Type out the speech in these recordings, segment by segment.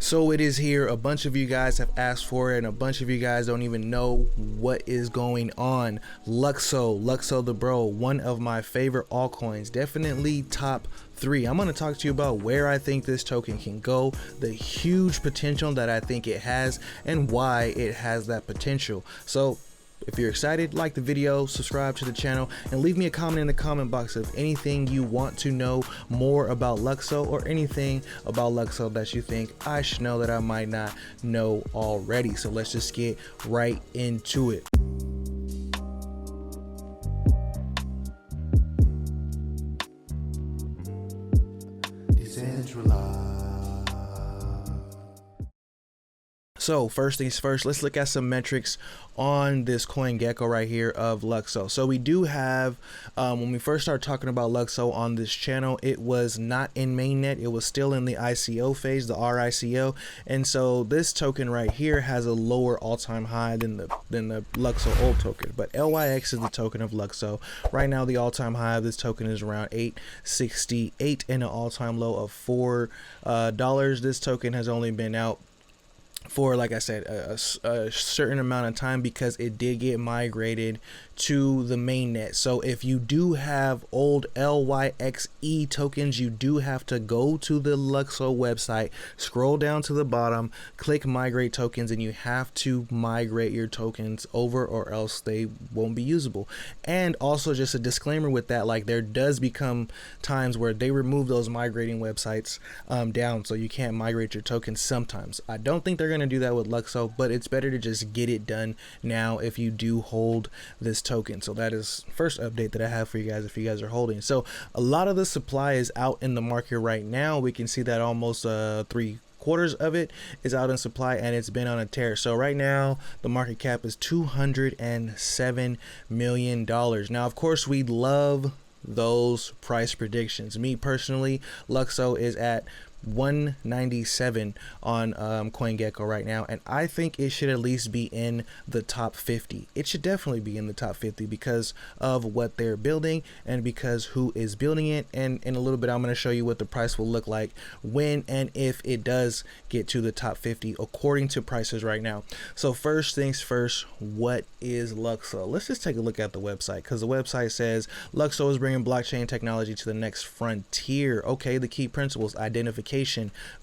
So it is here. A bunch of you guys have asked for it, and a bunch of you guys don't even know what is going on. Lukso the bro, one of my favorite altcoins, definitely top 3. I'm going to talk to you about where I think this token can go, the huge potential that I think it has, and why it has that potential. So if you're excited, like the video, subscribe to the channel, and leave me a comment in the comment box of anything you want to know more about Lukso, or anything about Lukso that you think I should know that I might not know already. So let's just get right into it. So first things first, let's look at some metrics on this CoinGecko right here of Lukso. So we do have, when we first started talking about Lukso on this channel, it was not in mainnet. It was still in the ICO phase, the RICO. And so this token right here has a lower all-time high than the Lukso old token. But LYX is the token of Lukso. Right now, the all-time high of this token is around $8.68 and an all-time low of $4. This token has only been out for, like I said, a certain amount of time because it did get migrated to the mainnet. So if you do have old LYXE tokens, you do have to go to the Lukso website, scroll down to the bottom, click migrate tokens, and you have to migrate your tokens over, or else they won't be usable. And also, just a disclaimer with that, like, there does become times where they remove those migrating websites down, so you can't migrate your tokens sometimes. I don't think they're going to do that with Lukso, but it's better to just get it done now if you do hold this token. So that is first update that I have for you guys if you guys are holding. So a lot of the supply is out in the market right now. We can see that almost 3/4 of it is out in supply, and it's been on a tear. So right now the market cap is $207 million. Now, of course, we love those price predictions. Me personally, Lukso is at 197 on CoinGecko right now, and I think it should at least be in the top 50. It should definitely be in the top 50 because of what they're building and because who is building it. And in a little bit, I'm going to show you what the price will look like when and if it does get to the top 50 according to prices right now. So first things first, what is Lukso? Let's just take a look at the website, because the website says Lukso is bringing blockchain technology to the next frontier. Okay, the key principles: identification,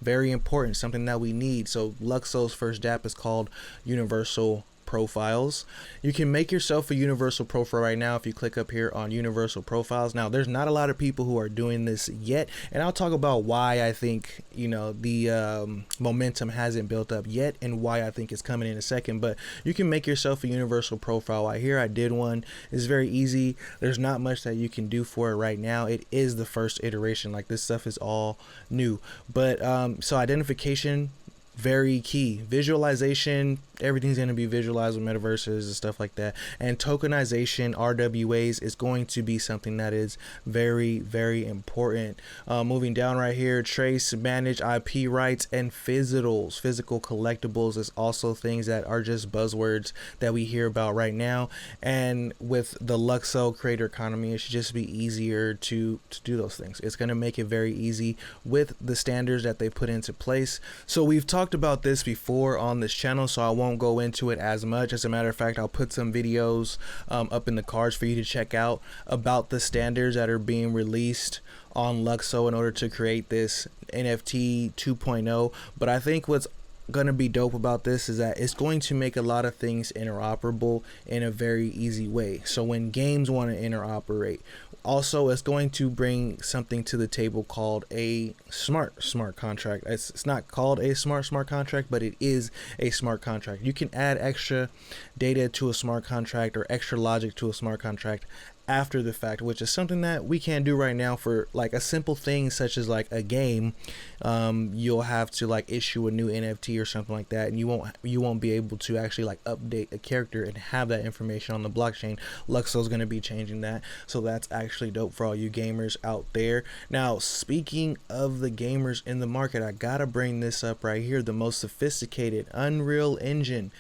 very important, something that we need. So Luxo's first dApp is called Universal Profiles. You can make yourself a universal profile right now if you click up here on universal profiles. Now, there's not a lot of people who are doing this yet, and I'll talk about why I think, you know, the momentum hasn't built up yet and why I think it's coming in a second. But you can make yourself a universal profile right here. I did one. It's very easy. There's not much that you can do for it right now. It is the first iteration. Like, this stuff is all new. But so identification, very key. Visualization, everything's going to be visualized with metaverses and stuff like that. And tokenization, RWAs, is going to be something that is very, very important. Moving down right here, trace, manage IP rights, and physical collectibles is also things that are just buzzwords that we hear about right now. And with the Lukso creator economy, it should just be easier to do those things. It's going to make it very easy with the standards that they put into place. So we've talked about this before on this channel, so I won't go into it as much. As a matter of fact, I'll put some videos up in the cards for you to check out about the standards that are being released on Lukso in order to create this NFT 2.0. But I think what's going to be dope about this is that it's going to make a lot of things interoperable in a very easy way. So when games want to interoperate, also it's going to bring something to the table called a smart contract. It's not called a smart contract, but it is a smart contract. You can add extra data to a smart contract or extra logic to a smart contract after the fact, which is something that we can't do right now for like a simple thing such as like a game. You'll have to like issue a new NFT or something like that, and you won't be able to actually like update a character and have that information on the blockchain. Luxo is going to be changing that, so that's actually dope for all you gamers out there. Now, speaking of the gamers in the market, I gotta bring this up right here: the most sophisticated Unreal Engine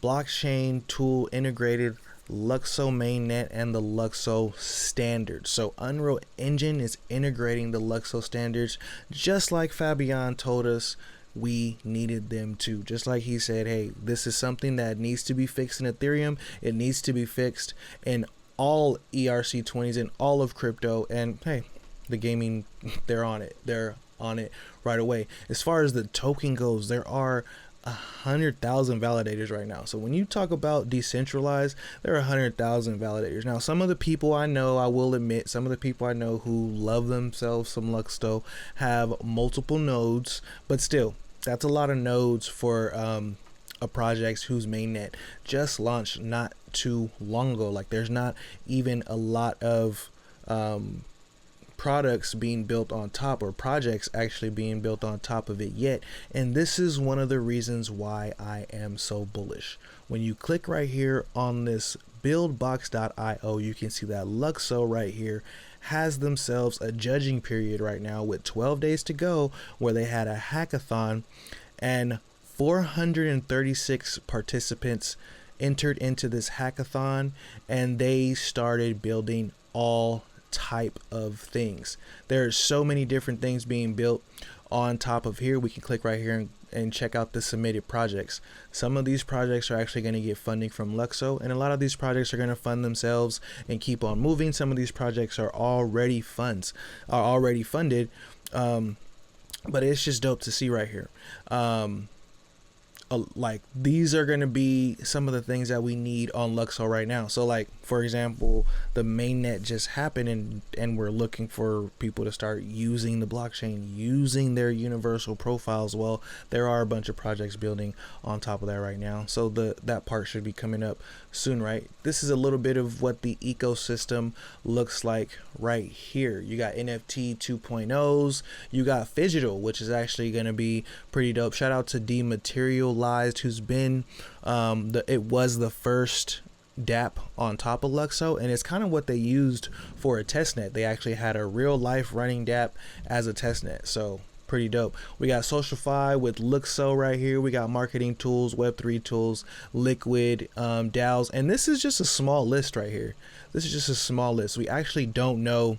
blockchain tool integrated Luxo mainnet and the Luxo standards. So Unreal Engine is integrating the Luxo standards, just like Fabian told us we needed them to. Just like he said, hey, this is something that needs to be fixed in Ethereum. It needs to be fixed in all ERC20s and all of crypto. And hey, the gaming, they're on it. They're on it right away. As far as the token goes, there are 100,000 validators right now. So when you talk about decentralized, there are 100,000 validators. Now, some of the people I know, I will admit, some of the people I know who love themselves some Luxo have multiple nodes, but still, that's a lot of nodes for a project whose mainnet just launched not too long ago. Like, there's not even a lot of products being built on top, or projects actually being built on top of it yet. And this is one of the reasons why I am so bullish. When you click right here on this buildbox.io, you can see that Luxo right here has themselves a judging period right now with 12 days to go, where they had a hackathon and 436 participants entered into this hackathon, and they started building all type of things. There's so many different things being built on top of here. We can click right here and check out the submitted projects. Some of these projects are actually going to get funding from Luxo, and a lot of these projects are going to fund themselves and keep on moving. Some of these projects are already funded, but it's just dope to see right here. Like, these are going to be some of the things that we need on Luxo right now. So, like, for example, the mainnet just happened, and we're looking for people to start using the blockchain, using their universal profiles. Well, there are a bunch of projects building on top of that right now, so that part should be coming up soon, right? This is a little bit of what the ecosystem looks like right here. You got NFT 2.0s, you got Phygital, which is actually going to be pretty dope. Shout out to Dematerialized, who's been it was the first dApp on top of Luxo, and it's kind of what they used for a testnet. They actually had a real life running dApp as a testnet, so pretty dope. We got SocialFi with Luxo right here. We got marketing tools, Web3 tools, Liquid, DAOs, and this is just a small list right here. This is just a small list. We actually don't know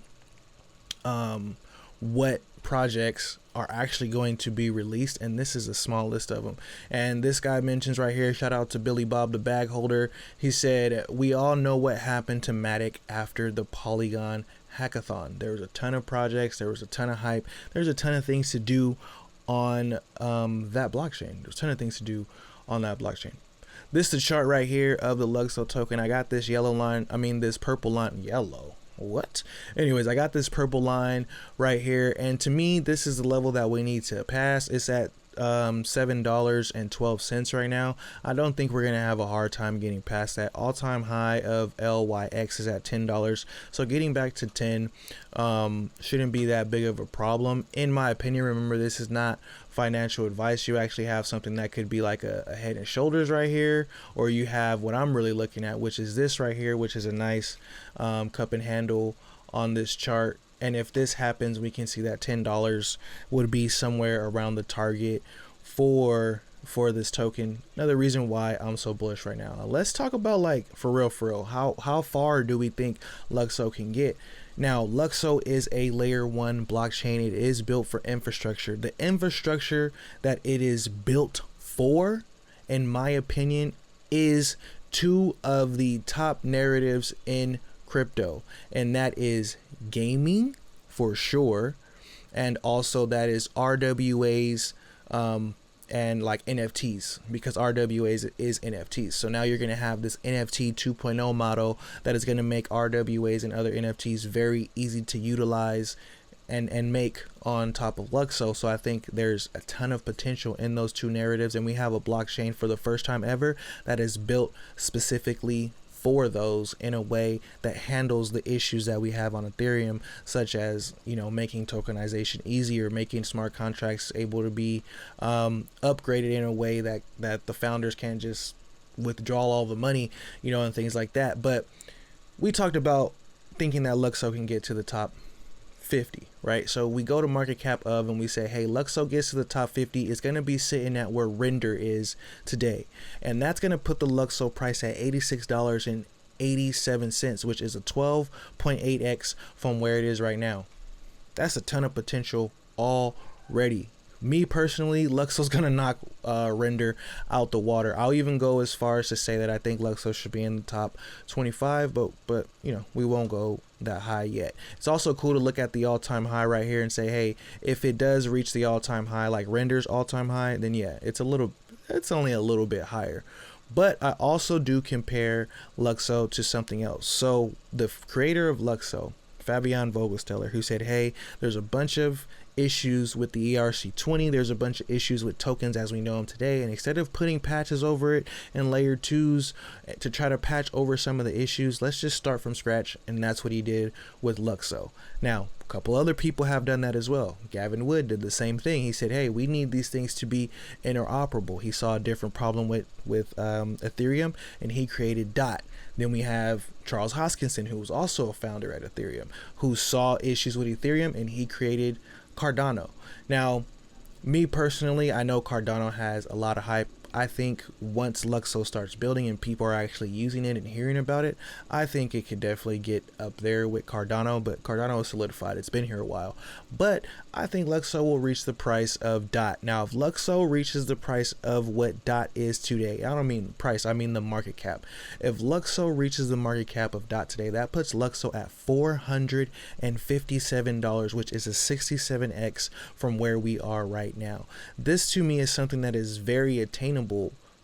what projects are actually going to be released, and this is a small list of them. And this guy mentions right here, shout out to Billy Bob the bag holder, he said, we all know what happened to Matic after the Polygon hackathon. There was a ton of projects, there was a ton of hype, there's a ton of things to do on that blockchain. There's a ton of things to do on that blockchain. This is the chart right here of the Luxo token. I got this yellow line, this purple line, yellow. What? Anyways, I got this purple line right here, and to me, this is the level that we need to pass. It's at $7.12 right now. I don't think we're gonna have a hard time getting past that. All-time high of LYX is at $10, so getting back to 10 shouldn't be that big of a problem, in my opinion. Remember, this is not financial advice. You actually have something that could be like a head and shoulders right here, or you have what I'm really looking at, which is this right here, which is a nice cup and handle on this chart. And if this happens, we can see that $10 would be somewhere around the target for this token. Another reason why I'm so bullish right now. Let's talk about, like, for real, how far do we think Luxo can get? Now, Luxo is a layer 1 blockchain. It is built for infrastructure. The infrastructure that it is built for, in my opinion, is two of the top narratives in crypto, and that is gaming for sure, and also that is RWAs and like NFTs, because RWAs is NFTs. So now you're going to have this NFT 2.0 model that is going to make RWAs and other NFTs very easy to utilize and make on top of Luxo. So I think there's a ton of potential in those two narratives, and we have a blockchain for the first time ever that is built specifically for those in a way that handles the issues that we have on Ethereum, such as, making tokenization easier, making smart contracts able to be upgraded in a way that the founders can't just withdraw all the money, and things like that. But we talked about thinking that Luxo can get to the top 50, right? So we go to market cap of, and we say, hey, Luxo gets to the top 50, it's going to be sitting at where Render is today, and that's going to put the Luxo price at $86.87, which is a 12.8x from where it is right now. That's a ton of potential already Me personally, Luxo's gonna knock Render out the water. I'll even go as far as to say that I think Luxo should be in the top 25, but you know, we won't go that high yet. It's also cool to look at the all-time high right here and say, hey, if it does reach the all-time high, like Render's all-time high, then yeah, it's only a little bit higher. But I also do compare Luxo to something else. So the creator of Luxo, Fabian Vogelsteller, who said, hey, there's a bunch of issues with the ERC20, there's a bunch of issues with tokens as we know them today, and instead of putting patches over it and layer 2s to try to patch over some of the issues, let's just start from scratch. And that's what he did with Luxo. Now, a couple other people have done that as well. Gavin Wood did the same thing. He said, hey, we need these things to be interoperable. He saw a different problem with Ethereum, and he created DOT. Then we have Charles Hoskinson, who was also a founder at Ethereum, who saw issues with Ethereum, and he created Cardano. Now, me personally, I know Cardano has a lot of hype. I think once Luxo starts building and people are actually using it and hearing about it, I think it could definitely get up there with Cardano, but Cardano is solidified. It's been here a while. But I think Luxo will reach the price of DOT. Now, if Luxo reaches the price of what DOT is today, I don't mean price, I mean the market cap. If Luxo reaches the market cap of DOT today, that puts Luxo at $457, which is a 67x from where we are right now. This to me is something that is very attainable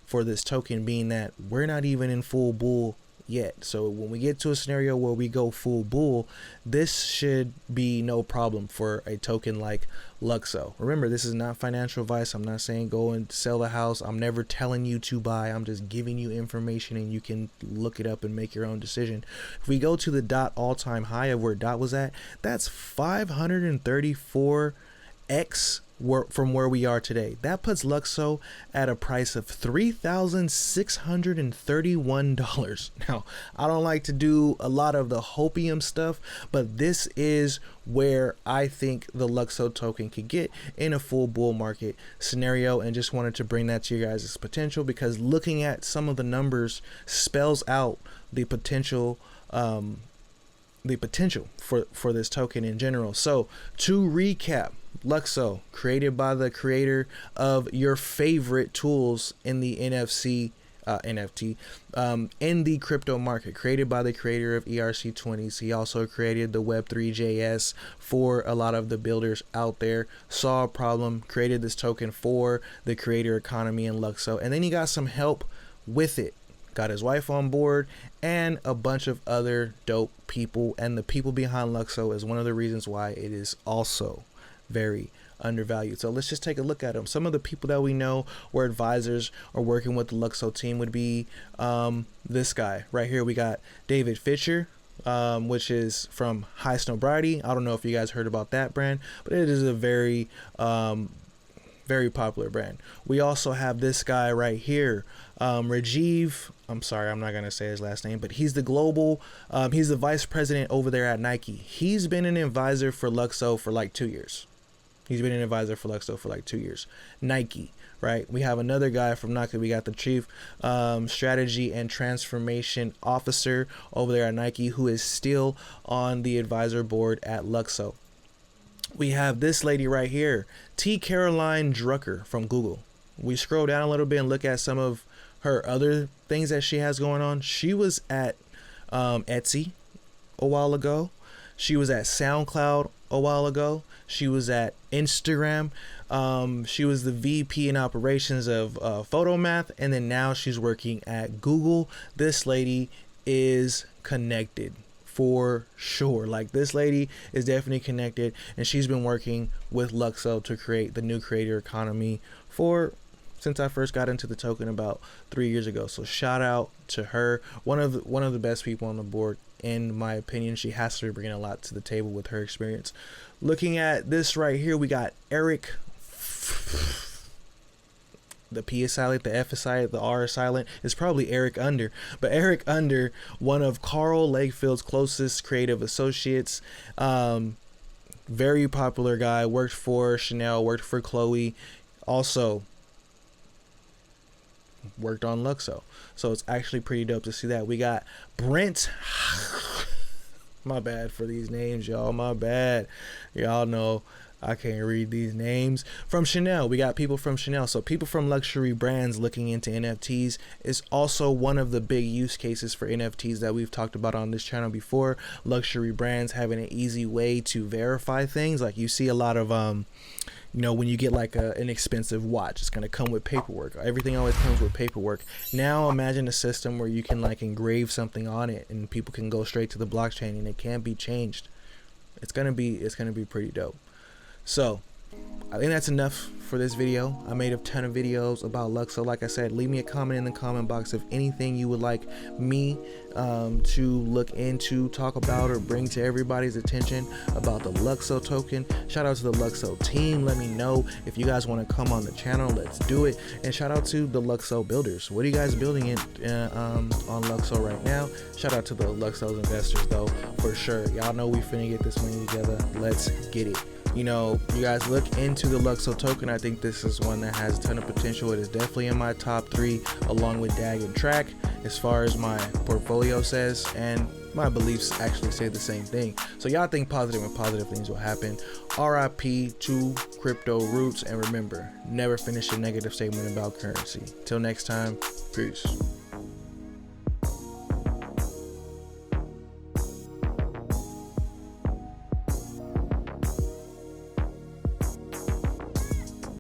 for this token, being that we're not even in full bull yet. So when we get to a scenario where we go full bull, this should be no problem for a token like Luxo. Remember, this is not financial advice. I'm not saying go and sell the house. I'm never telling you to buy. I'm just giving you information and you can look it up and make your own decision. If we go to the DOT all-time high of where DOT was at, that's 534x from where we are today. That puts Luxo at a price of $3,631. Now, I don't like to do a lot of the hopium stuff, but this is where I think the Luxo token could get in a full bull market scenario, and just wanted to bring that to you guys' potential, because looking at some of the numbers spells out the potential for this token in general. So to recap, Luxo, created by the creator of your favorite tools in the NFT, in the crypto market, created by the creator of ERC20s. He also created the Web3.js for a lot of the builders out there, saw a problem, created this token for the creator economy in Luxo, and then he got some help with it. Got his wife on board and a bunch of other dope people, and the people behind Luxo is one of the reasons why it is also very undervalued. So let's just take a look at them. Some of the people that we know were advisors or working with the Luxo team would be this guy right here. We got David Fisher, which is from High Snobriety. I don't know if you guys heard about that brand, but it is a very popular brand. We also have this guy right here, Rajiv. I'm sorry, I'm not going to say his last name, but he's the global, he's the vice president over there at Nike. He's been an advisor for Luxo for like 2 years. Nike, right? We have another guy from Nike. We got the chief strategy and transformation officer over there at Nike, who is still on the advisor board at Luxo. We have this lady right here, T. Caroline Drucker from Google. We scroll down a little bit and look at some of her other things that she has going on. She was at Etsy a while ago. She was at SoundCloud a while ago. She was at Instagram. She was the VP in operations of Photomath, and then now she's working at Google. This lady is connected for sure. Like, this lady is definitely connected, and she's been working with Luxo to create the new creator economy since I first got into the token about 3 years ago. So shout out to her, one of the best people on the board in my opinion. She has to be bringing a lot to the table with her experience. Looking at this right here, we got Eric. The P is silent, the F is silent, the R is silent. It's probably Eric Under. But Eric Under, one of Carl Lakefield's closest creative associates. Very popular guy. Worked for Chanel, worked for Chloe. Also worked on Luxo. So it's actually pretty dope to see that. We got Brent. My bad for these names, y'all. My bad. Y'all know I can't read these names. From Chanel, we got people from Chanel. So people from luxury brands looking into NFTs is also one of the big use cases for NFTs that we've talked about on this channel before. Luxury brands having an easy way to verify things. Like you see a lot of you know, when you get like an expensive watch, it's going to come with paperwork. Everything always comes with paperwork. Now imagine a system where you can like engrave something on it and people can go straight to the blockchain and it can't be changed. It's going to be pretty dope. So I think that's enough for this video. I made a ton of videos about Lukso. Like I said, leave me a comment in the comment box of anything you would like me to look into, talk about, or bring to everybody's attention about the Lukso token. Shout out to the Lukso team. Let me know if you guys want to come on the channel. Let's do it. And shout out to the Lukso builders. What are you guys building it on Lukso right now? Shout out to the Lukso investors though, for sure. Y'all know we finna get this money together. Let's get it. You know, you guys look into the Lukso token. I think this is one that has a ton of potential. It is definitely in my top 3 along with DAG and Track as far as my portfolio says, and my beliefs actually say the same thing. So y'all think positive and positive things will happen. RIP to crypto roots, and remember, never finish a negative statement about currency. Till next time, peace.